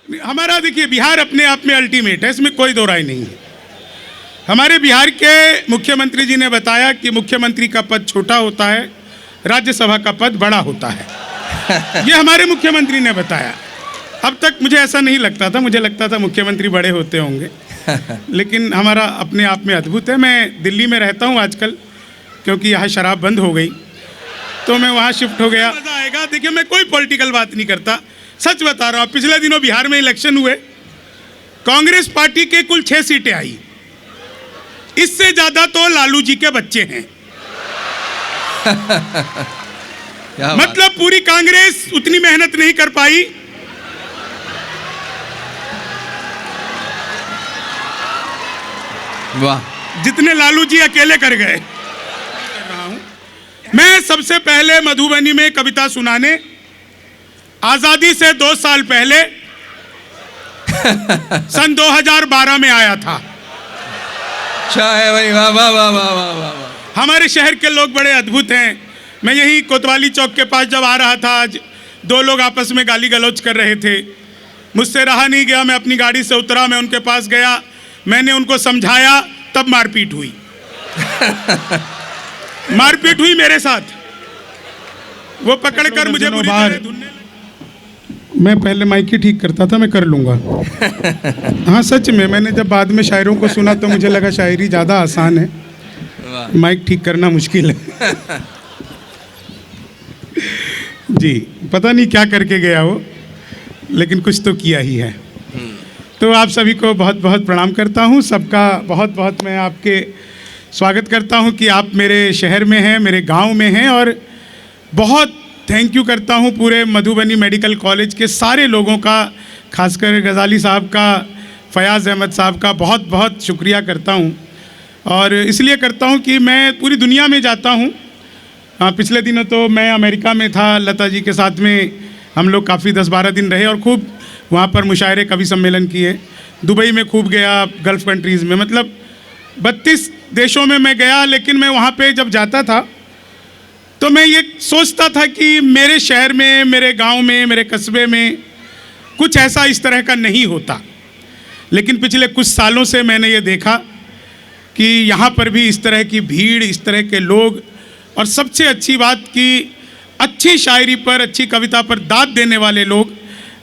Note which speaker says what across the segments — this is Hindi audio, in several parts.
Speaker 1: हमारा देखिए बिहार अपने आप में अल्टीमेट है, इसमें कोई दो राय नहीं है। हमारे बिहार के मुख्यमंत्री जी ने बताया कि मुख्यमंत्री का पद छोटा होता है, राज्यसभा का पद बड़ा होता है। ये हमारे मुख्यमंत्री ने बताया। अब तक मुझे ऐसा नहीं लगता था, मुझे लगता था मुख्यमंत्री बड़े होते होंगे, लेकिन हमारा अपने आप में अद्भुत है। मैं दिल्ली में रहता हूँ आजकल, क्योंकि यहाँ शराब बंद हो गई, तो मैं वहाँ शिफ्ट हो गया। मज़ा आएगा। देखिए, मैं कोई पॉलिटिकल बात नहीं करता, सच बता रहा हूँ। पिछले दिनों बिहार में इलेक्शन हुए, कांग्रेस पार्टी के कुल 6 सीटें आई, इससे ज्यादा तो लालू जी के बच्चे हैं। मतलब पूरी कांग्रेस उतनी मेहनत नहीं कर पाई।
Speaker 2: वाह,
Speaker 1: जितने लालू जी अकेले कर गए। मैं सबसे पहले मधुबनी में कविता सुनाने आजादी से 2 साल पहले सन 2012 में आया था।
Speaker 2: अच्छा है भाई, वाह वाह वाह वाह वाह वाह।
Speaker 1: हमारे शहर के लोग बड़े अद्भुत हैं। मैं यही कोतवाली चौक के पास जब आ रहा था, आज 2 लोग आपस में गाली गलौज कर रहे थे। मुझसे रहा नहीं गया, मैं अपनी गाड़ी से उतरा, मैं उनके पास गया, मैंने उनको समझाया, तब मारपीट हुई। मारपीट हुई मेरे साथ। वो पकड़कर मुझे बुरी तरह धुनने लगे। मैं पहले माइक ही ठीक करता था, मैं कर लूँगा। हाँ सच में, मैंने जब बाद में शायरों को सुना तो मुझे लगा शायरी ज़्यादा आसान है, माइक ठीक करना मुश्किल है। जी, पता नहीं क्या करके गया वो, लेकिन कुछ तो किया ही है। तो आप सभी को बहुत बहुत प्रणाम करता हूँ। सबका बहुत बहुत मैं आपके स्वागत करता हूँ कि आप मेरे शहर में हैं, मेरे गांव में हैं, और बहुत थैंक यू करता हूँ पूरे मधुबनी मेडिकल कॉलेज के सारे लोगों का, खासकर गजाली साहब का, फयाज़ अहमद साहब का बहुत बहुत शुक्रिया करता हूँ। और इसलिए करता हूँ कि मैं पूरी दुनिया में जाता हूँ। पिछले दिनों तो मैं अमेरिका में था, लता जी के साथ में हम लोग काफ़ी 10-12 दिन रहे और खूब वहाँ पर मुशायरे कवि सम्मेलन किए। दुबई में खूब गया, गल्फ़ कंट्रीज़ में, मतलब 32 देशों में मैं गया। लेकिन मैं वहाँ पे जब जाता था तो मैं ये सोचता था कि मेरे शहर में, मेरे गांव में, मेरे कस्बे में कुछ ऐसा इस तरह का नहीं होता। लेकिन पिछले कुछ सालों से मैंने ये देखा कि यहाँ पर भी इस तरह की भीड़, इस तरह के लोग, और सबसे अच्छी बात कि अच्छी शायरी पर, अच्छी कविता पर दाद देने वाले लोग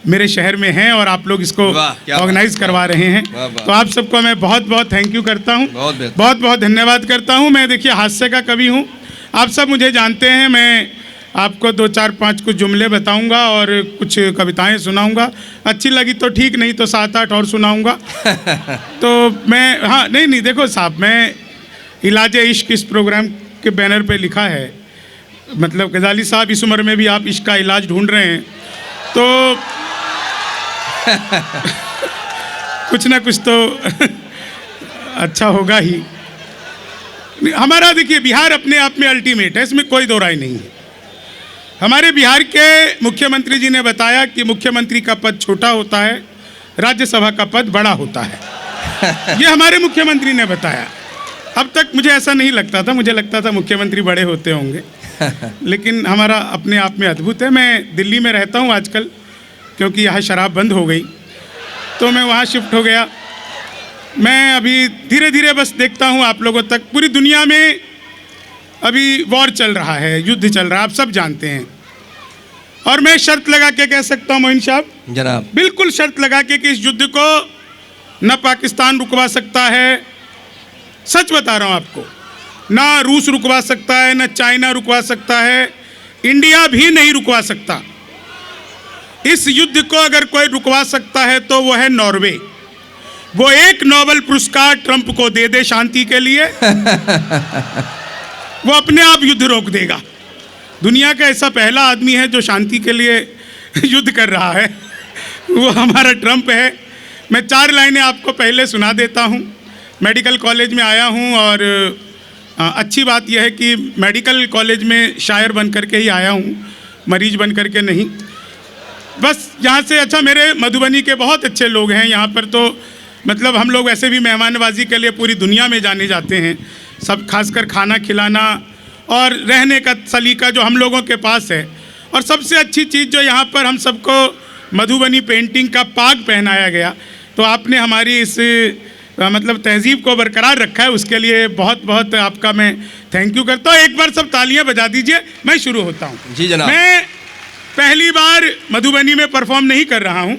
Speaker 1: मेरे शहर में हैं, और आप लोग इसको ऑर्गेनाइज करवा रहे हैं। तो आप सबको मैं बहुत बहुत थैंक यू करता हूँ, बहुत बहुत धन्यवाद करता हूँ। मैं देखिए हास्य का कवि हूँ, आप सब मुझे जानते हैं। मैं आपको 2, 4, 5 कुछ जुमले बताऊंगा और कुछ कविताएं सुनाऊंगा। अच्छी लगी तो ठीक, नहीं तो 7-8 और सुनाऊंगा। तो मैं, हाँ नहीं देखो साहब, मैं इलाज इश्क इस प्रोग्राम के बैनर पे लिखा है, मतलब गजाली साहब इस उम्र में भी आप इश्क का इलाज ढूंढ रहे हैं, तो कुछ ना कुछ तो अच्छा होगा ही। हमारा देखिए बिहार अपने आप में अल्टीमेट है, इसमें कोई दो राय नहीं है। हमारे बिहार के मुख्यमंत्री जी ने बताया कि मुख्यमंत्री का पद छोटा होता है, राज्यसभा का पद बड़ा होता है। ये हमारे मुख्यमंत्री ने बताया। अब तक मुझे ऐसा नहीं लगता था, मुझे लगता था मुख्यमंत्री बड़े होते होंगे, लेकिन हमारा अपने आप में अद्भुत है। मैं दिल्ली में रहता हूँ आजकल, क्योंकि यहाँ शराब बंद हो गई, तो मैं वहाँ शिफ्ट हो गया। मैं अभी धीरे धीरे बस देखता हूँ आप लोगों तक। पूरी दुनिया में अभी वॉर चल रहा है, युद्ध चल रहा है, आप सब जानते हैं। और मैं शर्त लगा के कह सकता हूँ मोइन साहब,
Speaker 2: जनाब,
Speaker 1: बिल्कुल शर्त लगा के कि इस युद्ध को न पाकिस्तान रुकवा सकता है, सच बता रहा हूँ आपको, ना रूस रुकवा सकता है, न चाइना रुकवा सकता है, इंडिया भी नहीं रुकवा सकता। इस युद्ध को अगर कोई रुकवा सकता है तो वो है नॉर्वे। वो एक नोबेल पुरस्कार ट्रंप को दे दे शांति के लिए, वो अपने आप युद्ध रोक देगा। दुनिया का ऐसा पहला आदमी है जो शांति के लिए युद्ध कर रहा है, वो हमारा ट्रंप है। मैं 4 लाइनें आपको पहले सुना देता हूँ। मेडिकल कॉलेज में आया हूँ, और अच्छी बात यह है कि मेडिकल कॉलेज में शायर बन करके ही आया हूँ, मरीज बन करके नहीं। बस यहाँ से, अच्छा मेरे मधुबनी के बहुत अच्छे लोग हैं यहाँ पर, तो मतलब हम लोग ऐसे भी मेहमानबाजी के लिए पूरी दुनिया में जाने जाते हैं सब, खासकर खाना खिलाना और रहने का सलीका जो हम लोगों के पास है। और सबसे अच्छी चीज़ जो यहाँ पर हम सबको मधुबनी पेंटिंग का पाग पहनाया गया। तो आपने हमारी इस मतलब तहजीब को बरकरार रखा है, उसके लिए बहुत बहुत आपका मैं थैंक यू करता हूँ। एक बार सब तालियां बजा दीजिए, मैं शुरू होता हूँ।
Speaker 2: जी जनाब।
Speaker 1: मैं पहली बार मधुबनी में परफॉर्म नहीं कर रहा हूँ,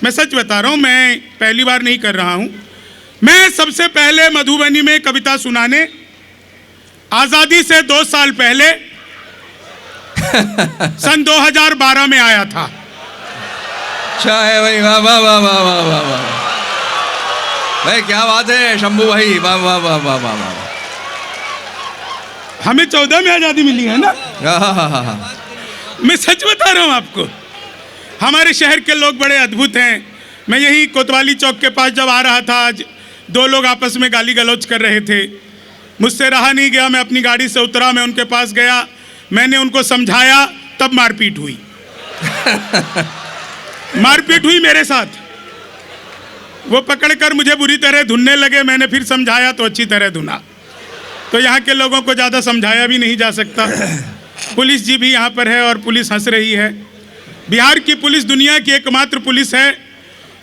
Speaker 1: मैं सच बता रहा हूँ, मैं पहली बार नहीं कर रहा हूँ। मैं सबसे पहले मधुबनी में कविता सुनाने आज़ादी से 2 साल पहले सन 2012 में आया था।
Speaker 2: अच्छा है भाई, वाह वाह वाह वाह वाह वाह वाह भाई, क्या बात है शंभू भाई, वाह वाह वाह वाह वाह वाह।
Speaker 1: हमें 14 में आज़ादी मिली है ना।
Speaker 2: हाँ।
Speaker 1: मैं सच बता रहा हूँ आपको, हमारे शहर के लोग बड़े अद्भुत हैं। मैं यही कोतवाली चौक के पास जब आ रहा था, आज 2 लोग आपस में गाली गलौज कर रहे थे। मुझसे रहा नहीं गया, मैं अपनी गाड़ी से उतरा, मैं उनके पास गया, मैंने उनको समझाया, तब मारपीट हुई। मारपीट हुई मेरे साथ। वो पकड़कर मुझे बुरी तरह धुनने लगे, मैंने फिर समझाया तो अच्छी तरह धुना। तो यहाँ के लोगों को ज़्यादा समझाया भी नहीं जा सकता। पुलिस जी भी यहाँ पर है और पुलिस हंस रही है। बिहार की पुलिस दुनिया की एकमात्र पुलिस है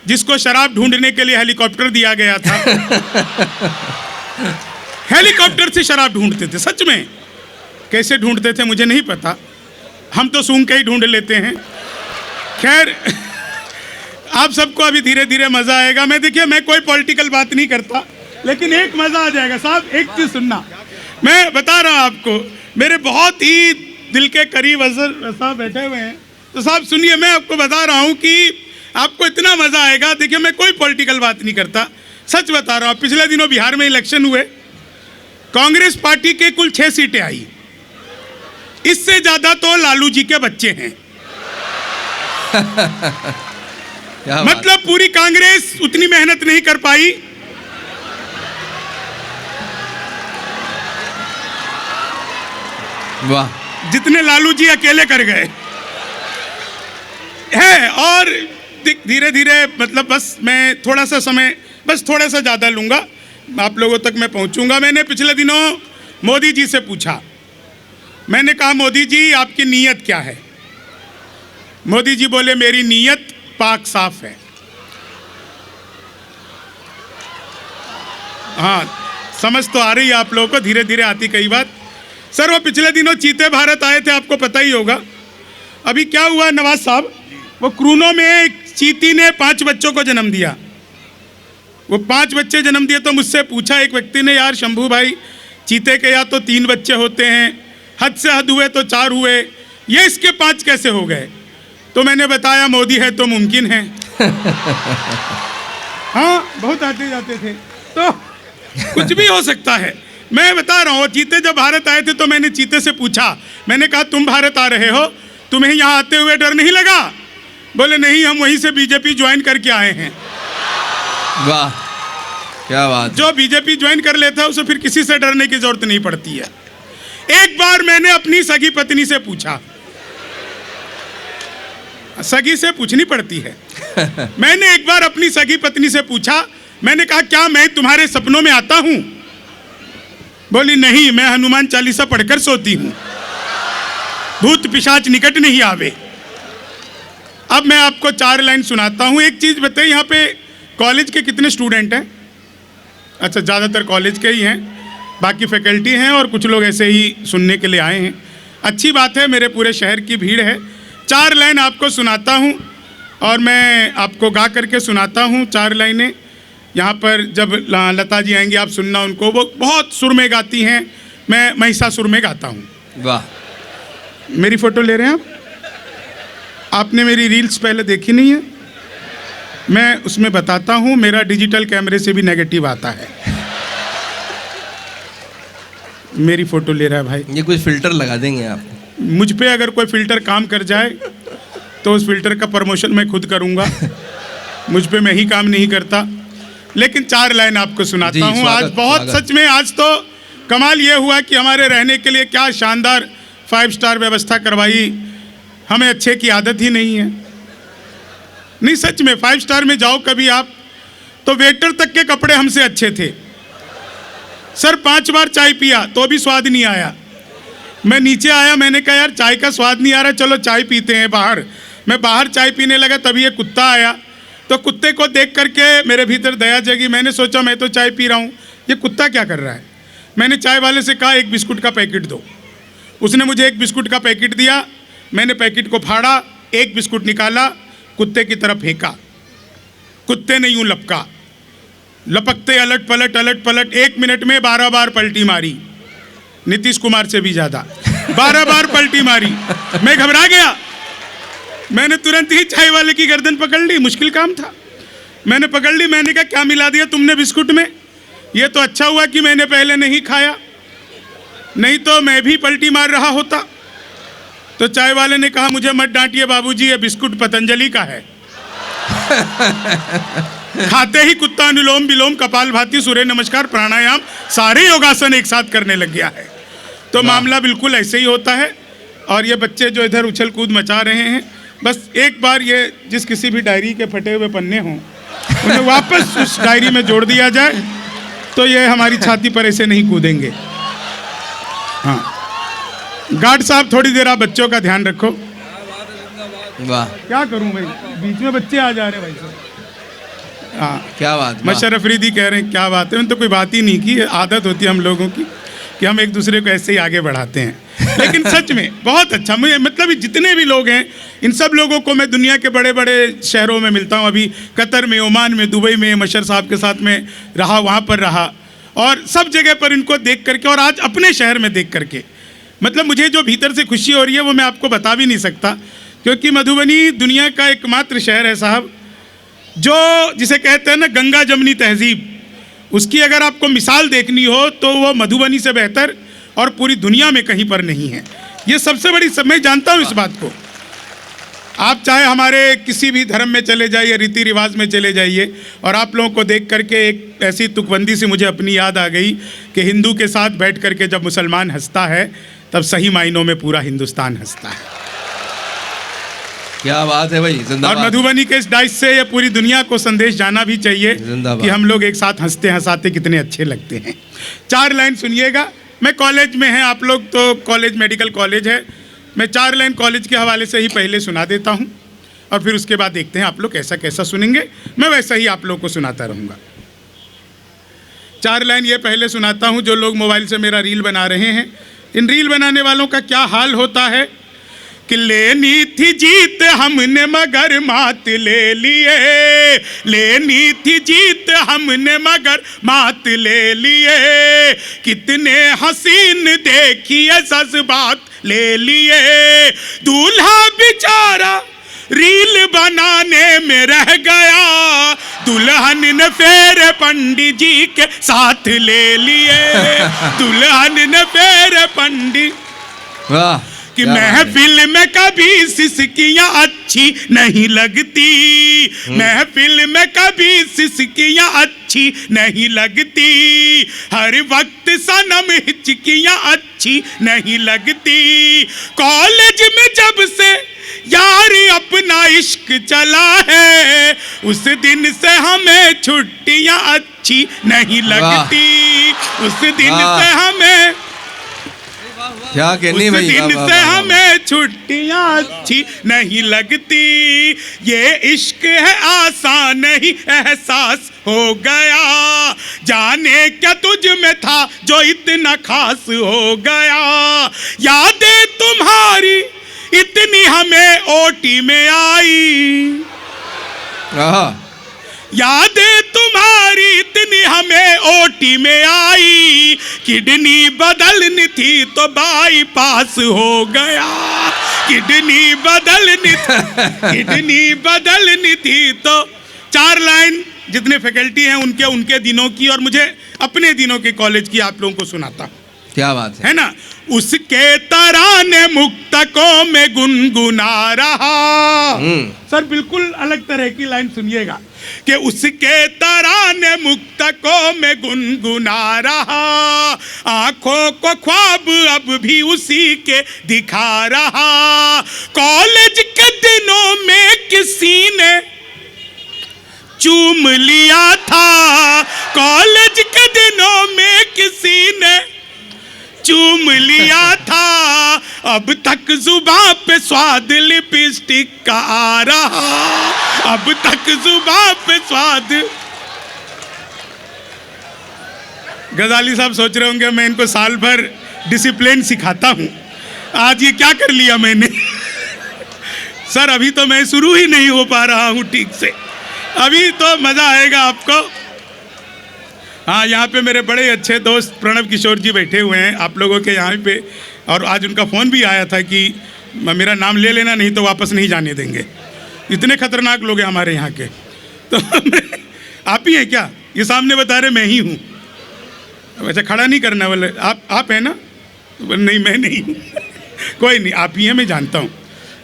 Speaker 1: जिसको शराब ढूंढने के लिए हेलीकॉप्टर दिया गया था। हेलीकॉप्टर से शराब ढूंढते थे, सच में। कैसे ढूंढते थे मुझे नहीं पता, हम तो सूंघ के ही ढूंढ लेते हैं। खैर, आप सबको अभी धीरे धीरे मज़ा आएगा। देखिए, मैं कोई पॉलिटिकल बात नहीं करता, लेकिन एक मज़ा आ जाएगा साहब। एक चीज़ सुनना, मैं बता रहा हूँ आपको, मेरे बहुत ही दिल के करीब अजहर साहब बैठे हुए हैं। तो साहब सुनिए, मैं आपको बता रहा हूँ कि आपको इतना मज़ा आएगा। देखिए, मैं कोई पॉलिटिकल बात नहीं करता, सच बता रहा हूँ। पिछले दिनों बिहार में इलेक्शन हुए, कांग्रेस पार्टी के कुल 6 सीटें आई, इससे ज़्यादा तो लालू जी के बच्चे हैं। मतलब पूरी कांग्रेस उतनी मेहनत नहीं कर पाई।
Speaker 2: वाह,
Speaker 1: जितने लालू जी अकेले कर गए है। और धीरे धीरे मतलब बस मैं थोड़ा सा समय, बस थोड़ा सा ज़्यादा लूँगा, आप लोगों तक मैं पहुँचूँगा। मैंने पिछले दिनों मोदी जी से पूछा, मैंने कहा मोदी जी आपकी नीयत क्या है? मोदी जी बोले मेरी नीयत पाक साफ है। हाँ, समझ तो आ रही है आप लोगों को, धीरे धीरे आती कई बात। सर, वो पिछले दिनों चीते भारत आए थे, आपको पता ही होगा। अभी क्या हुआ नवाज साहब, वो क्रूनो में एक चीती ने 5 बच्चों को जन्म दिया। वो 5 बच्चे जन्म दिए तो मुझसे पूछा एक व्यक्ति ने, यार शंभू भाई, चीते के या तो 3 बच्चे होते हैं, हद से हद हुए तो 4 हुए, ये इसके 5 कैसे हो गए? तो मैंने बताया मोदी है तो मुमकिन है। हाँ, बहुत आते जाते थे, तो कुछ भी हो सकता है। मैं बता रहा हूँ, चीते जब भारत आए थे तो मैंने चीते से पूछा, मैंने कहा तुम भारत आ रहे हो, तुम्हें यहाँ आते हुए डर नहीं लगा? बोले नहीं, हम वहीं से बीजेपी ज्वाइन करके आए हैं।
Speaker 2: वाह, क्या बात।
Speaker 1: जो बीजेपी ज्वाइन कर लेता है उसे फिर किसी से डरने की जरूरत नहीं पड़ती है। एक बार मैंने अपनी सगी पत्नी से पूछा, सगी से पूछनी पड़ती है। मैंने एक बार अपनी सगी पत्नी से पूछा, मैंने कहा क्या मैं तुम्हारे सपनों में आता हूं? बोली नहीं, मैं हनुमान चालीसा पढ़कर सोती हूं, भूत पिशाच निकट नहीं आवे। अब मैं आपको 4 लाइन सुनाता हूं। एक चीज बताइए, यहाँ पे कॉलेज के कितने स्टूडेंट हैं? अच्छा, ज़्यादातर कॉलेज के ही हैं, बाकी फैकल्टी हैं और कुछ लोग ऐसे ही सुनने के लिए आए हैं। अच्छी बात है, मेरे पूरे शहर की भीड़ है। 4 लाइन आपको सुनाता हूँ और मैं आपको गा करके सुनाता हूँ 4 लाइनें। यहाँ पर जब लता जी आएंगी आप सुनना उनको, वो बहुत सुर में गाती हैं, मैं महिषासुर में गाता हूँ।
Speaker 2: वाह।
Speaker 1: मेरी फ़ोटो ले रहे हैं आप? आपने मेरी रील्स पहले देखी नहीं है? मैं उसमें बताता हूँ, मेरा डिजिटल कैमरे से भी नेगेटिव आता है। मेरी फ़ोटो ले रहा है भाई।
Speaker 2: ये कुछ फिल्टर लगा देंगे आप?
Speaker 1: मुझ पे अगर कोई फ़िल्टर काम कर जाए तो उस फिल्टर का प्रमोशन मैं खुद करूँगा। मुझ पे मैं ही काम नहीं करता। लेकिन 4 लाइन आपको सुनाता हूँ। आज बहुत सच में, आज तो कमाल ये हुआ कि हमारे रहने के लिए क्या शानदार 5 स्टार व्यवस्था करवाई। हमें अच्छे की आदत ही नहीं है। नहीं, सच में 5 स्टार में जाओ कभी आप, तो वेटर तक के कपड़े हमसे अच्छे थे। सर 5 बार चाय पिया तो भी स्वाद नहीं आया। मैं नीचे आया, मैंने कहा यार चाय का स्वाद नहीं आ रहा, चलो चाय पीते हैं बाहर। मैं बाहर चाय पीने लगा, तभी एक कुत्ता आया। तो कुत्ते को देख करके मेरे भीतर दया जगी। मैंने सोचा मैं तो चाय पी रहा हूँ, ये कुत्ता क्या कर रहा है। मैंने चाय वाले से कहा एक बिस्कुट का पैकेट दो। उसने मुझे एक बिस्कुट का पैकेट दिया। मैंने पैकेट को फाड़ा, एक बिस्कुट निकाला, कुत्ते की तरफ फेंका। कुत्ते ने यूं लपका, लपकते अलट पलट 1 मिनट में 12 बार पलटी मारी। नीतीश कुमार से भी ज़्यादा 12 बार पलटी मारी। मैं घबरा गया। मैंने तुरंत ही चाय वाले की गर्दन पकड़ ली। मुश्किल काम था, मैंने पकड़ ली। मैंने कहा क्या मिला दिया तुमने बिस्कुट में? ये तो अच्छा हुआ कि मैंने पहले नहीं खाया, नहीं तो मैं भी पलटी मार रहा होता। तो चाय वाले ने कहा मुझे मत डांटिए बाबूजी, ये बिस्कुट पतंजलि का है। खाते ही कुत्ता अनुलोम विलोम कपालभाति सूर्य नमस्कार प्राणायाम सारे योगासन एक साथ करने लग गया है। तो मामला बिल्कुल ऐसे ही होता है। और ये बच्चे जो इधर उछल कूद मचा रहे हैं, बस एक बार ये जिस किसी भी डायरी के फटे हुए पन्ने हों उन्हें वापस उस डायरी में जोड़ दिया जाए तो ये हमारी छाती पर ऐसे नहीं कूदेंगे। हाँ, गार्ड साहब थोड़ी देर आप बच्चों का ध्यान रखो।
Speaker 2: वाह,
Speaker 1: क्या करूं भाई, बीच में बच्चे आ जा रहे हैं भाई साहब। हाँ,
Speaker 2: क्या बात।
Speaker 1: मशरफ अफरीदी कह रहे हैं क्या बात है। मैंने तो कोई बात ही नहीं की, आदत होती है हम लोगों की कि हम एक दूसरे को ऐसे ही आगे बढ़ाते हैं। लेकिन सच में बहुत अच्छा, मुझे मतलब जितने भी लोग हैं इन सब लोगों को मैं दुनिया के बड़े बड़े शहरों में मिलता हूँ। अभी कतर में, ओमान में, दुबई में मशर साहब के साथ में रहा, वहाँ पर रहा, और सब जगह पर इनको देख करके, और आज अपने शहर में देख करके मतलब मुझे जो भीतर से खुशी हो रही है वो मैं आपको बता भी नहीं सकता। क्योंकि मधुबनी दुनिया का एकमात्र शहर है साहब जो जिसे कहते हैं ना गंगा जमनी तहजीब, उसकी अगर आपको मिसाल देखनी हो तो वो मधुबनी से बेहतर और पूरी दुनिया में कहीं पर नहीं है। ये सबसे बड़ी मैं जानता हूँ इस बात को। आप चाहे हमारे किसी भी धर्म में चले जाइए, रीति रिवाज में चले जाइए, और आप लोगों को देख करके एक ऐसी तुकबंदी से मुझे अपनी याद आ गई कि हिंदू के साथ बैठ करके जब मुसलमान हंसता है तब सही मायनों में पूरा हिंदुस्तान हंसता है।
Speaker 2: क्या बात है भाई, जिंदाबाद।
Speaker 1: और मधुबनी के इस डाइस से ये पूरी दुनिया को संदेश जाना भी चाहिए कि हम लोग एक साथ हंसते हंसाते कितने अच्छे लगते हैं। 4 लाइन सुनिएगा। मैं कॉलेज में हैं, आप लोग तो कॉलेज मेडिकल कॉलेज है, मैं 4 लाइन कॉलेज के हवाले से ही पहले सुना देता हूँ और फिर उसके बाद देखते हैं आप लोग कैसा कैसा सुनेंगे। मैं वैसा ही आप लोग को सुनाता रहूँगा। 4 लाइन ये पहले सुनाता हूँ। जो लोग मोबाइल से मेरा रील बना रहे हैं, इन रील बनाने वालों का क्या हाल होता है कि लेनी थी जीत हमने मगर मात ले लिए, लेनी थी जीत हमने मगर मात ले लिए, कितने हसीन देखिए जज्बात ले लिए, दूल्हा बेचारा रील बनाने में रह गया, दुल्हन ने फेर पंडित जी के साथ ले लिए, दुल्हन ने फेर पंडित।
Speaker 2: वाह,
Speaker 1: कि महफिल में कभी सिसकियां अच्छी नहीं लगती, महफिल में कभी सिसकियां अच्छी नहीं लगती, हर वक्त सनम हिचकियां अच्छी नहीं लगती, कॉलेज में जब से यार अपना इश्क चला है उस दिन से हमें छुट्टियां अच्छी नहीं लगती, उस दिन से हमें
Speaker 2: क्या कहनी
Speaker 1: उस
Speaker 2: भाई,
Speaker 1: दिन
Speaker 2: वाह,
Speaker 1: से
Speaker 2: वाह, वाह।
Speaker 1: हमें छुट्टियां अच्छी नहीं लगती, ये इश्क है आसान नहीं एहसास हो गया, जाने क्या तुझ में था जो इतना खास हो गया, यादें तुम्हारी इतनी हमें ओटी में आई, यादें तुम्हारी इतनी हमें ओटी में आई, किडनी बदलनी थी तो बाईपास हो गया, किडनी बदलनी थी तो। 4 लाइन जितने फैकल्टी हैं उनके दिनों की और मुझे अपने दिनों के कॉलेज की आप लोगों को सुनाता हूँ।
Speaker 2: क्या बात है
Speaker 1: ना। उसके तराने मुक्तकों में गुनगुना रहा। सर बिल्कुल अलग तरह की लाइन सुनिएगा कि उसके तराने मुक्तकों में गुनगुना रहा, आंखों को ख्वाब अब भी उसी के दिखा रहा, कॉलेज के दिनों में किसी ने चूम लिया था, कॉलेज के दिनों में किसी ने चूम लिया था, अब तक जुबां पे स्वाद लिपस्टिक का आ रहा, अब तक जुबां पे स्वाद। गजाली साहब सोच रहे होंगे मैं इनको साल भर डिसिप्लिन सिखाता हूं, आज ये क्या कर लिया मैंने। सर अभी तो मैं शुरू ही नहीं हो पा रहा हूं ठीक से, अभी तो मजा आएगा आपको। हाँ, यहाँ पे मेरे बड़े अच्छे दोस्त प्रणव किशोर जी बैठे हुए हैं आप लोगों के यहाँ पे, और आज उनका फ़ोन भी आया था कि मेरा नाम ले लेना नहीं तो वापस नहीं जाने देंगे। इतने खतरनाक लोग हैं हमारे यहाँ के। तो आप ही हैं क्या? ये सामने बता रहे मैं ही हूँ। अच्छा, खड़ा नहीं करना बोले, आप हैं ना? नहीं मैं नहीं हूँ। कोई नहीं, आप ही हैं, मैं जानता हूँ।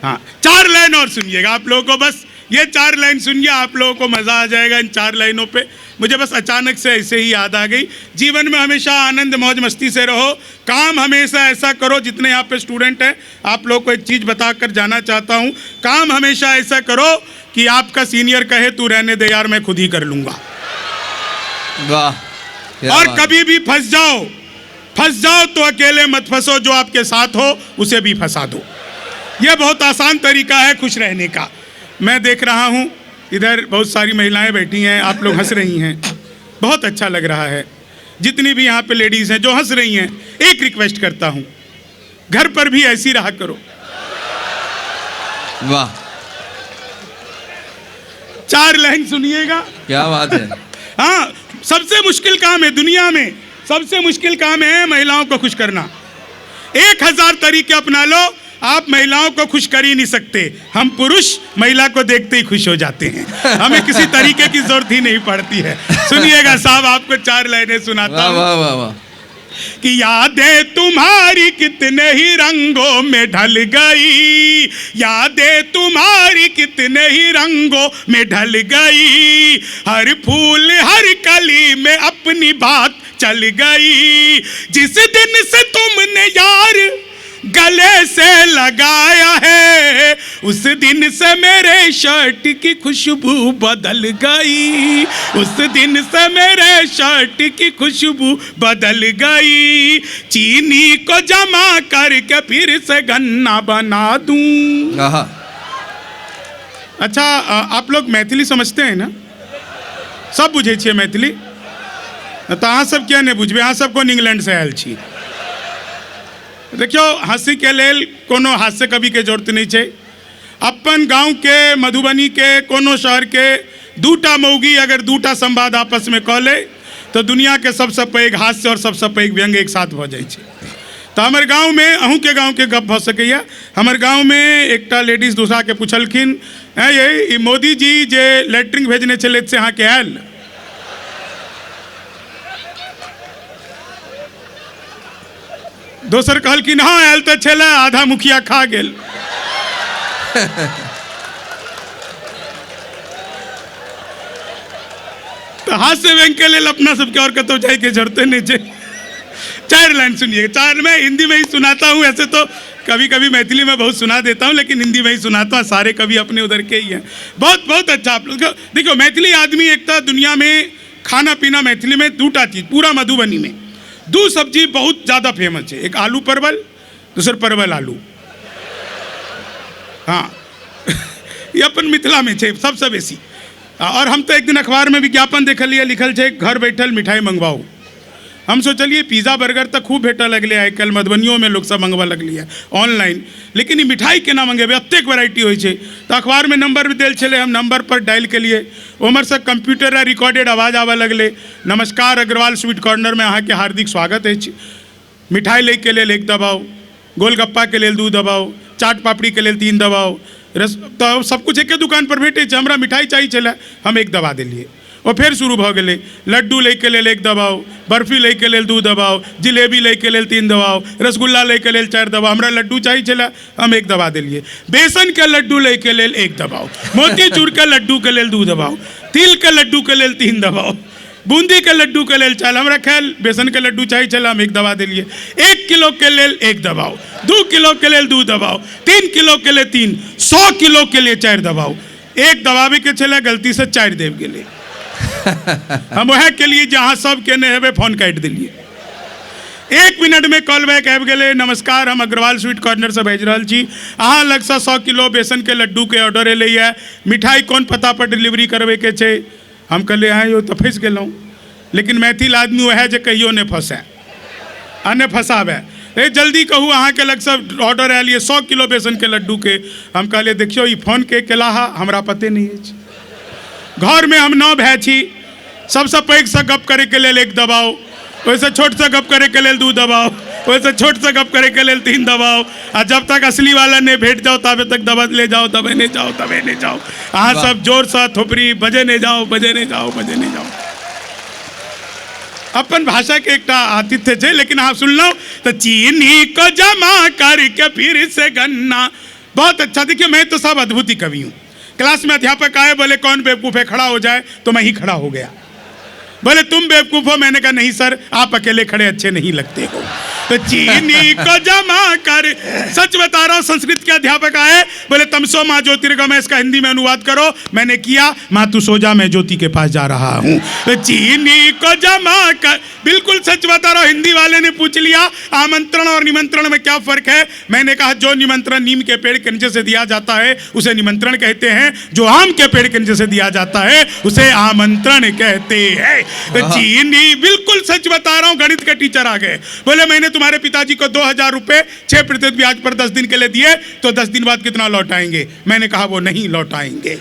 Speaker 1: हाँ, 4 लाइन और सुनिएगा आप लोगों को, बस ये 4 लाइन सुनिए, आप लोगों को मज़ा आ जाएगा इन 4 लाइनों पे। मुझे बस अचानक से ऐसे ही याद आ गई। जीवन में हमेशा आनंद मौज मस्ती से रहो, काम हमेशा ऐसा करो। जितने यहाँ पे स्टूडेंट हैं आप लोग को एक चीज़ बता कर जाना चाहता हूँ, काम हमेशा ऐसा करो कि आपका सीनियर कहे तू रहने दे यार मैं खुद ही कर लूँगा।
Speaker 2: वाह।
Speaker 1: और कभी भी फंस जाओ तो अकेले मत फंसो, जो आपके साथ हो उसे भी फंसा दो। ये बहुत आसान तरीका है खुश रहने का। मैं देख रहा हूँ इधर बहुत सारी महिलाएं बैठी हैं, आप लोग हंस रही हैं, बहुत अच्छा लग रहा है। जितनी भी यहाँ पे लेडीज़ हैं जो हंस रही हैं, एक रिक्वेस्ट करता हूँ, घर पर भी ऐसी रहा करो।
Speaker 2: वाह,
Speaker 1: 4 लाइन सुनिएगा।
Speaker 2: क्या बात है।
Speaker 1: हाँ, सबसे मुश्किल काम है दुनिया में, सबसे मुश्किल काम है महिलाओं को खुश करना। 1000 तरीके अपना लो, आप महिलाओं को खुश कर ही नहीं सकते। हम पुरुष महिला को देखते ही खुश हो जाते हैं, हमें किसी तरीके की जरूरत ही नहीं पड़ती है। सुनिएगा साहब, आपको 4 लाइनें सुनाता हूं।
Speaker 2: वाह वाह वाह।
Speaker 1: कि यादें तुम्हारी कितने ही रंगों में ढल गई, यादें तुम्हारी कितने ही रंगों में ढल गई, हर फूल हर कली में अपनी बात चल गई। जिस दिन से तुमने यार गले से लगाया है, उस दिन से मेरे शर्ट की खुशबू बदल गई, उस दिन से मेरे शर्ट की खुशबू बदल गई। चीनी को जमा करके फिर से गन्ना बना दूं। अच्छा, आप लोग मैथिली समझते हैं ना? सब बुझे छे मैथिली? तो अहाँ सब क्या नहीं बुझबे, अहाँ सबको इंग्लैंड से आयल छी। देखियो, हंसी के लेल कोनो हास्य कवि के जरूरत नहीं है। अपन गांव के, मधुबनी के, कोनो शहर के 2टा मौगी अगर 2टा संवाद आपस में कह ले तो दुनिया के सबसे पैघ हास्य और सबसे पैघ व्यंग एक साथ भ जाए। तो हमारे गांव में, अहूँ के गांव के गप भ सकैया। हमारे गांव में एकटा लेडीज दूसरा के पूछलखिन, ये मोदी जी जे लेटरिन भेजने चले से अहाँ के आयल? दोसर कहलखिन हाँ आयल तो छे, आधा मुखिया खा गेल। तो हास्य व्यंग के लिए अपना सबके और कतो जाए के जरूरत नहीं है। 4 लाइन सुनिए, 4 में हिंदी में ही सुनाता हूँ। ऐसे तो कभी कभी मैथिली में बहुत सुना देता हूँ, लेकिन हिंदी में ही सुनाता हूँ। सारे कवि अपने उधर के ही हैं। बहुत बहुत अच्छा। आप लोग देखो, मैथिली आदमी एक था दुनिया में, खाना पीना मैथिली में 2टा चीज, पूरा मधुबनी में 2 सब्जी बहुत ज़्यादा फेमस है। एक आलू परवल, दूसर परवल आलू। हाँ ये अपन मिथिला में है सबसे बेसी। और हम तो एक दिन अखबार में विज्ञापन देखलिए, लिखल है घर बैठल मिठाई मंगवाओ। हम सोचलिए पिज़्ज़ा बर्गर तो खूब भेटऽ लगले आइ काल्हि, मधुबनियों में लोग सब मंगवा लगलिए ऑनलाइन, लेकिन ये मिठाई केना मंगेबे, एतेक वेराइटी होइ छै। तो अखबार में नंबर भी देल छलै, हम नंबर पर डायल केलिए, उमर से कंप्यूटर आ रिकॉर्डेड आवाज़ आवा लगले, नमस्कार अग्रवाल स्वीट कॉर्नर में अहाँ के हार्दिक स्वागत अछि। मिठाई ले के लेल 1 दबाओ, गोलगप्पा के लेल 2 दबाओ, चाट पापड़ी के लेल 3 दबाओ, रस तो सब कुछ एके दुकान पर भेटे छै। हमरा मिठाई चाहिए छलै, हम 1 दबा देलिए। और फिर शुरू भ गए, लड्डू ले के लेल 1 दबाओ, बर्फी ले के लेल 2 दबाओ, जिलेबी ले के लेल 3 दबाओ, रसगुल्ला ले के लेल 4 दबाओ। हमरा लड्डू चाहिए छलै, हम 1 दबा दिलिए। बेसन के लड्डू ले के लेल 1 दबाओ, मोतीचूर के लड्डू के लेल 2 दबाओ, तिल के लड्डू के लेल 3 दबाओ, बूंदी के लड्डू के लेल 4। हमरा ख्याल बेसन के लड्डू चाहिए छलै, हम 1 दबा दिलिए। 1 किलो के लेल 1 दबाओ, 2 किलो के लेल 2 दबाओ, 3 किलो के लिए 3, 100 किलो के लिए 4 दबाओ। 1 दबावे के छलै, गलती से 4 देव गेलै। हम वह के लिए जहाँ सब केने हेबे फोन काट दिलिए। 1 मिनट में कॉल बैक आबि गेलै। नमस्कार, हम अग्रवाल स्वीट कॉर्नर से भेज रहल छी। अहाँ लगसँ 100 किलो बेसन के लड्डू के ऑर्डर एलैए। मिठाई कोन पता पर डिलीवरी करबे के छै? हम कहलिए हाँ यो तो फंस गेलहुँ। लेकिन मैथिल आदमी वह जे कहियो नहीं फंसे आ नहीं फंसाबे। ए जल्दी कहू, अहाँ के लगसँ ऑर्डर आयल ये 100 किलो बेसन के लड्डू के। हम कहलिए देखियो ई फोन के केलाहा हमरा पते नहीं अछि। घर में हम 9 भाई छी। सबसे पैघ से गप करे के लेल 1 दबाओ, वैसे छोट से गप करे के लेल 2 दबाओ, वैसे छोट से गप करे के लेल 3 दबाओ। आ जब तक असली वाला नहीं भेट जाओ तब तक दबत ले जाओ, दबे नहीं जाओ, दबे नहीं जाओ। अहाँ सब जोर से थोपरी बजे नहीं जाओ, बजे नहीं जाओ, बजे नहीं जाओ। अपन भाषा के एक आतिथ्य है। लेकिन आप सुन लो तो चीनी को जमा करके फिर से गन्ना। बहुत अच्छा। देखिए मैं तो सब अद्भुत कवि हूँ। क्लास में अध्यापक आए, बोले कौन बेवकूफ़ है, खड़ा हो जाए, तो मैं ही खड़ा हो गया। बोले तुम बेवकूफ़ हो। मैंने कहा नहीं सर, आप अकेले खड़े अच्छे नहीं लगते हो। तो चीनी को जमा कर, सच बता रहा हूँ। संस्कृत के अध्यापक आए, बोले तमसो माँ ज्योतिर्गमय, इसका हिंदी में अनुवाद करो। मैंने किया। माँ तू सो जा, मैं ज्योति के पास जा रहा हूँ। तो चीनी को जमा कर, बिल्कुल सच बता रहा हूँ। हिंदी वाले ने पूछ लिया आमंत्रण और निमंत्रण में क्या फर्क है? मैंने कहा जो निमंत्रण नीम के पेड़ के नीचे से दिया जाता है उसे निमंत्रण कहते हैं, जो आम के पेड़ के नीचे से दिया जाता है उसे आमंत्रण कहते हैं। तो चीनी, बिल्कुल सच बता रहा हूँ। गणित के टीचर आ गए, बोले मैंने तुम्हारे पिताजी को 2000 रुपए 6% ब्याज पर 10 दिन के लिए दिए, तो 10 दिन बाद कितना लौटाएंगे? मैंने कहा वो नहीं लौटाएंगे।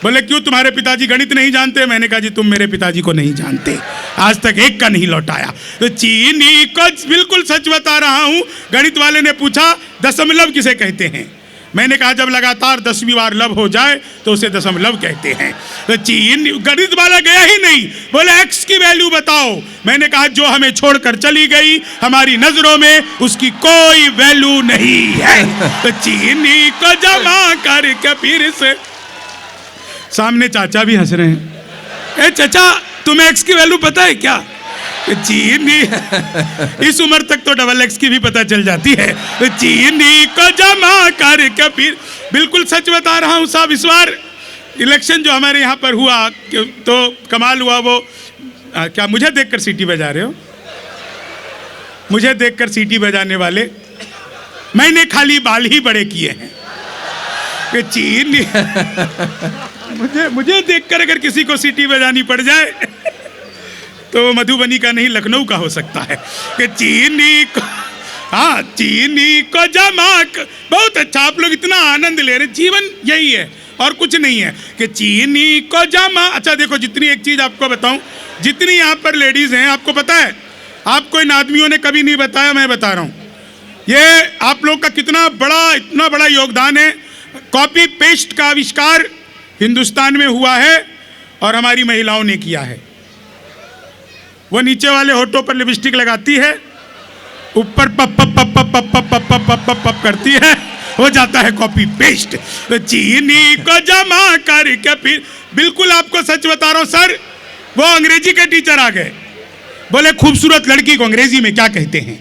Speaker 1: बोले क्यों, तुम्हारे पिताजी गणित नहीं जानते? मैंने कहा जी तुम मेरे पिताजी को नहीं जानते, आज तक एक का नहीं लौटाया। तो चीनी को, बिल्कुल सच बता रहा हूं। गणित वाले ने पूछा दशमलव किसे कहते हैं? मैंने कहा जब लगातार 10वीं बार लव हो जाए तो उसे दशमलव कहते हैं। तो चीनी, गणित वाला गया ही नहीं, बोले एक्स की वैल्यू बताओ। मैंने कहा जो हमें छोड़कर चली गई, हमारी नजरों में उसकी कोई वैल्यू नहीं है। तो चीनी को जमा करके फिर से, सामने चाचा भी हंस रहे हैं। ए चाचा, तुम्हें एक्स की वैल्यू पता है क्या? चीनी, इस उम्र तक तो डबल एक्स की भी पता चल जाती है। तो चीनी को जमा करके फिर, बिल्कुल सच बता रहा हूँ साहब। इस बार इलेक्शन जो हमारे यहाँ पर हुआ तो कमाल हुआ। वो क्या मुझे देखकर सीटी बजा रहे हो? मुझे देखकर सीटी बजाने वाले, मैंने खाली बाल ही बड़े किए हैं। चीनी, मुझे देखकर अगर किसी को सीटी बजानी पड़ जाए तो मधुबनी का नहीं लखनऊ का हो सकता है। कि चीनी को, हाँ चीनी को जमा। बहुत अच्छा, आप लोग इतना आनंद ले रहे। जीवन यही है और कुछ नहीं है। कि चीनी को जमा। अच्छा देखो, जितनी एक चीज आपको बताऊं, जितनी यहाँ पर लेडीज हैं, आपको पता है, आपको इन आदमियों ने कभी नहीं बताया, मैं बता रहा हूँ। ये आप लोग का कितना बड़ा, इतना बड़ा योगदान है। कॉपी पेस्ट का आविष्कार हिंदुस्तान में हुआ है और हमारी महिलाओं ने किया है। वो नीचे वाले होठों पर लिपस्टिक लगाती है, ऊपर पप पप पप पप पप पप पप पप पप पप पप करती है, हो जाता है कॉपी पेस्ट। तो चीनी को जमा करके फिर, बिल्कुल आपको सच बता रहा हूं सर। वो अंग्रेजी के टीचर आ गए, बोले खूबसूरत लड़की को अंग्रेजी में क्या कहते हैं?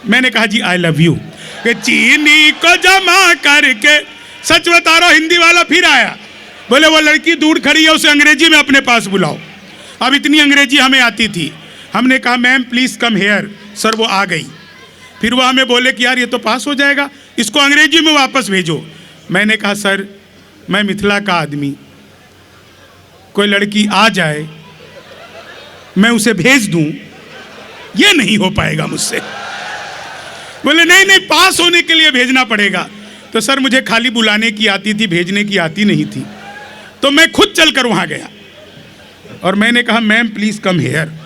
Speaker 1: मैंने कहा जी आई लव यू। चीनी को जमा करके, सच बता रहा हूं। हिंदी वाला फिर आया, बोले वो लड़की दूर खड़ी है, उसे अंग्रेजी में अपने पास बुलाओ। अब इतनी अंग्रेजी हमें आती थी। हमने कहा ma'am please come here. Sir वो आ गई। फिर वो हमें बोले कि यार ये तो पास हो जाएगा, इसको अंग्रेजी में वापस भेजो। मैंने कहा सर मैं मिथिला का आदमी, कोई लड़की आ जाए मैं उसे भेज दूं, ये नहीं हो पाएगा मुझसे। बोले नहीं नहीं, पास होने के लिए भेजना पड़ेगा। तो सर मुझे खाली बुलाने की आती थी, भेजने की आती नहीं थी। तो मैं खुद चलकर वहां गया और मैंने कहा मैम प्लीज कम हेयर।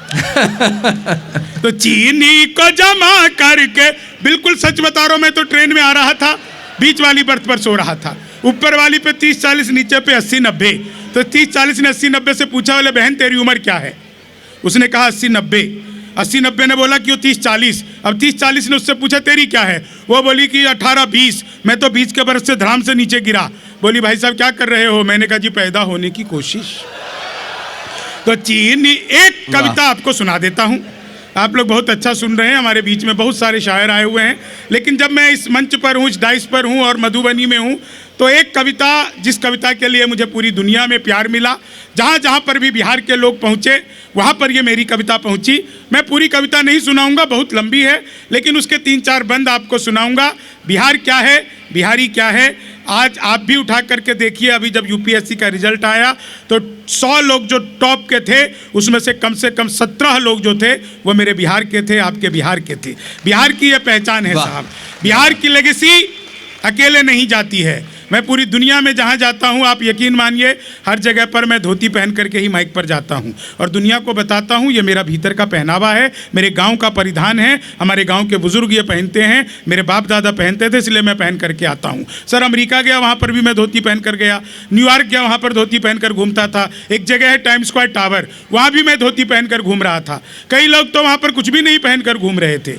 Speaker 1: तो चीनी को जमा करके, बिल्कुल सच बता रहा हूं। मैं तो ट्रेन में आ रहा था, बीच वाली बर्थ पर सो रहा था। ऊपर वाली पे 30-40, नीचे पे 80-90। तो 30-40 ने 80-90 से पूछा, बोले बहन तेरी उम्र क्या है? उसने कहा 80-90। 80-90 ने बोला कि वो 30-40। अब 30-40 ने उससे पूछा तेरी क्या है? वो बोली कि 18-20। मैं तो 20 के बरस से धड़ाम से नीचे गिरा। बोली भाई साहब क्या कर रहे हो? मैंने कहा जी पैदा होने की कोशिश। तो चीनी, एक कविता आपको सुना देता हूं। आप लोग बहुत अच्छा सुन रहे हैं। हमारे बीच में बहुत सारे शायर आए हुए हैं, लेकिन जब मैं इस मंच पर हूँ, इस डाइस पर हूँ और मधुबनी में हूँ, तो एक कविता, जिस कविता के लिए मुझे पूरी दुनिया में प्यार मिला, जहाँ जहाँ पर भी बिहार के लोग पहुँचे वहाँ पर ये मेरी कविता पहुँची। मैं पूरी कविता नहीं सुनाऊंगा, बहुत लंबी है, लेकिन उसके 3-4 बंद आपको सुनाऊंगा। बिहार क्या है, बिहारी क्या है, आज आप भी उठा करके देखिए। अभी जब यूपीएससी का रिजल्ट आया तो 100 लोग जो टॉप के थे उसमें से कम 17 लोग जो थे वो मेरे बिहार के थे, आपके बिहार के थे। बिहार की ये पहचान है साहब। बिहार की लेगेसी अकेले नहीं जाती है। मैं पूरी दुनिया में जहाँ जाता हूँ, आप यकीन मानिए, हर जगह पर मैं धोती पहन करके ही माइक पर जाता हूँ और दुनिया को बताता हूँ ये मेरा भीतर का पहनावा है, मेरे गांव का परिधान है। हमारे गांव के बुजुर्ग ये पहनते हैं, मेरे बाप दादा पहनते थे, इसलिए मैं पहन करके आता हूँ। सर, अमेरिका गया, वहाँ पर भी मैं धोती पहन कर गया। न्यूयॉर्क गया, वहाँ पर धोती पहन कर घूमता था। एक जगह है टाइम स्क्वायर टावर, वहाँ भी मैं धोती पहन कर घूम रहा था। कई लोग तो वहाँ पर कुछ भी नहीं पहन कर घूम रहे थे।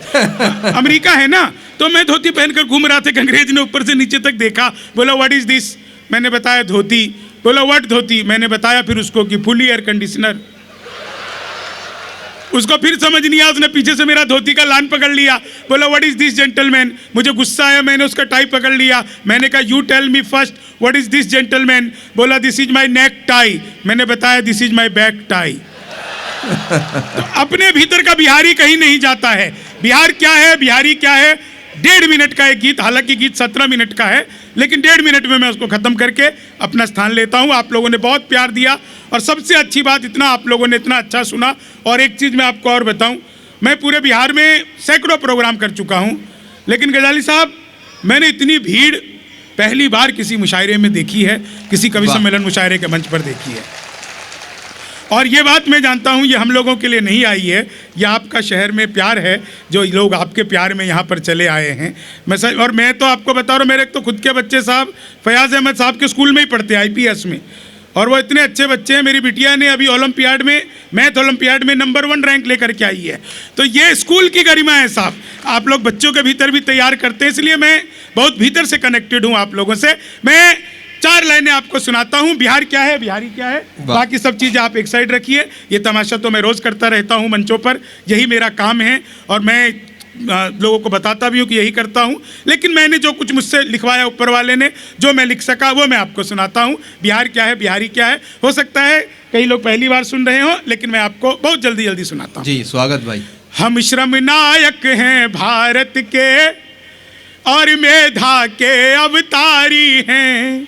Speaker 1: अमेरिका है ना, तो मैं धोती पहनकर घूम रहा था। अंग्रेज ने ऊपर से नीचे तक देखा, बोला व्हाट इज दिस, मैंने बताया धोती। बोला व्हाट धोती, मैंने बताया फिर उसको कि फुली एयर कंडीशनर। उसको फिर समझ नहीं आया, उसने पीछे से मेरा धोती का लान पकड़ लिया। बोला व्हाट इज दिस जेंटलमैन, मुझे गुस्सा आया, मैंने उसका टाई पकड़ लिया। मैंने कहा you tell me first what is this gentleman. बोला this is my necktie, मैंने बताया this is my back tie. तो अपने भीतर का बिहारी कहीं नहीं जाता है। बिहार क्या है, बिहारी क्या है, 1.5 मिनट का एक गीत, हालांकि गीत 17 मिनट का है, लेकिन 1.5 मिनट में मैं उसको खत्म करके अपना स्थान लेता हूं। आप लोगों ने बहुत प्यार दिया और सबसे अच्छी बात, इतना आप लोगों ने इतना अच्छा सुना। और एक चीज़ मैं आपको और बताऊं, मैं पूरे बिहार में सैकड़ों प्रोग्राम कर चुका हूं, लेकिन गजाली साहब, मैंने इतनी भीड़ पहली बार किसी मुशायरे में देखी है, किसी कवि सम्मेलन मुशायरे के मंच पर देखी है। और ये बात मैं जानता हूँ, ये हम लोगों के लिए नहीं आई है, ये आपका शहर में प्यार है, जो लोग आपके प्यार में यहाँ पर चले आए हैं। मैं तो आपको बता रहा हूँ, मेरे तो खुद के बच्चे साहब फयाज अहमद साहब के स्कूल में ही पढ़ते हैं, IPS में, और वो इतने अच्छे बच्चे हैं। मेरी बिटिया ने अभी ओलंपियाड में, मैथ ओलंपियाड में नंबर 1 रैंक लेकर के आई है। तो ये स्कूल की गरिमा है साहब। आप लोग बच्चों के भीतर भी तैयार करते हैं, इसलिए मैं बहुत भीतर से कनेक्टेड हूँ आप लोगों से। मैं 4 लाइनें आपको सुनाता हूं। बिहार क्या है, बिहारी क्या है, बाकी सब चीज़ें आप एक साइड रखिए। ये तमाशा तो मैं रोज़ करता रहता हूं मंचों पर, यही मेरा काम है और मैं लोगों को बताता भी हूं कि यही करता हूं। लेकिन मैंने जो कुछ मुझसे लिखवाया ऊपर वाले ने, जो मैं लिख सका वो मैं आपको सुनाता हूं। बिहार क्या है, बिहारी क्या है। हो सकता है कई लोग पहली बार सुन रहे हो, लेकिन मैं आपको बहुत जल्दी जल्दी सुनाता हूँ।
Speaker 2: जी, स्वागत भाई।
Speaker 1: हम श्रम नायक हैं भारत के और मेधा के अवतारी हैं।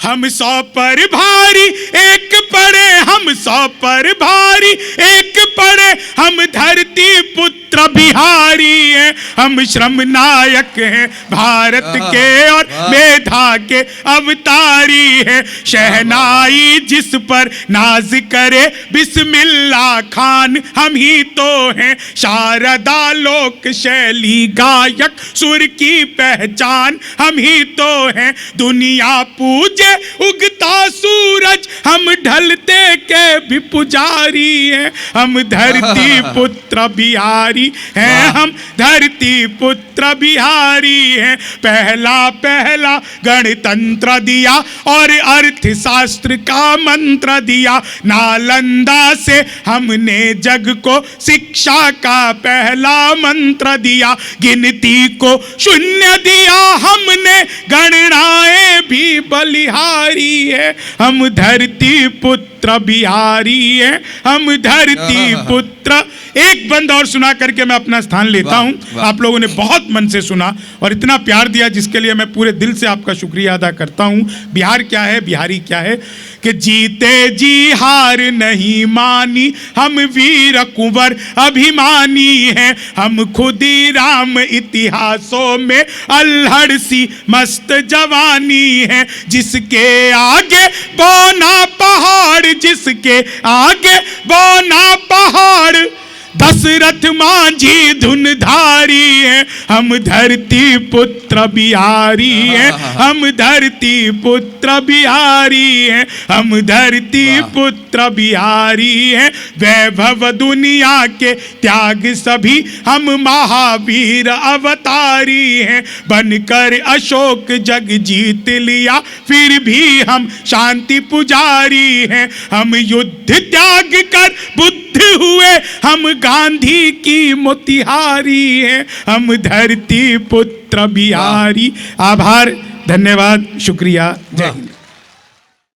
Speaker 1: हम 100 पर भारी एक पड़े, हम 100 पर भारी एक पड़े, हम धरती पुत्र बिहारी हैं। हम श्रम नायक हैं भारत के और मेधा के अवतारी हैं। शहनाई जिस पर नाज करे बिस्मिल्लाह खान हम ही तो हैं। शारदा लोक शैली गायक सुर की पहचान हम ही तो हैं। दुनिया पूजे उगता सूरज, हम ढलते के भी पुजारी हैं। हम धरती पुत्र बिहारी हैं, हम धरती पुत्र बिहारी हैं। पहला पहला गणतंत्र दिया और अर्थशास्त्र का मंत्र दिया। नालंदा से हमने जग को शिक्षा का पहला मंत्र दिया। गिनती को 0 दिया हमने, गणनाएं भी बलिहारी है। हम धरती पुत्र बिहारी है, हम धरती पुत्र। एक बंद और सुना करके मैं अपना स्थान लेता हूं। आप लोगों ने बहुत मन से सुना और इतना प्यार दिया, जिसके लिए मैं पूरे दिल से आपका शुक्रिया अदा करता हूं। बिहार क्या है, बिहारी क्या है, कि जीते जी हार नहीं मानी, हम वीर कुंवर अभिमानी हैं। हम खुदी राम इतिहासों में अल्हड़ सी मस्त जवानी है। जिसके आगे बौना पहाड़, जिसके आगे बौना पहाड़, दशरथ मांझी धुनधारी है। हम धरती पुत्र बिहारी हैं, हम धरती पुत्र बिहारी हैं, हम धरती पुत्र बिहारी हैं। वैभव दुनिया के त्याग सभी, हम महावीर अवतारी हैं। बनकर अशोक जग जीत लिया, फिर भी हम शांति पुजारी हैं। हम युद्ध त्याग कर बुद्ध हुए, हैं, हम गांधी की मोतिहारी हैं, हम धरती पुत्र बिहारी। आभार, धन्यवाद, शुक्रिया, जय हिंद।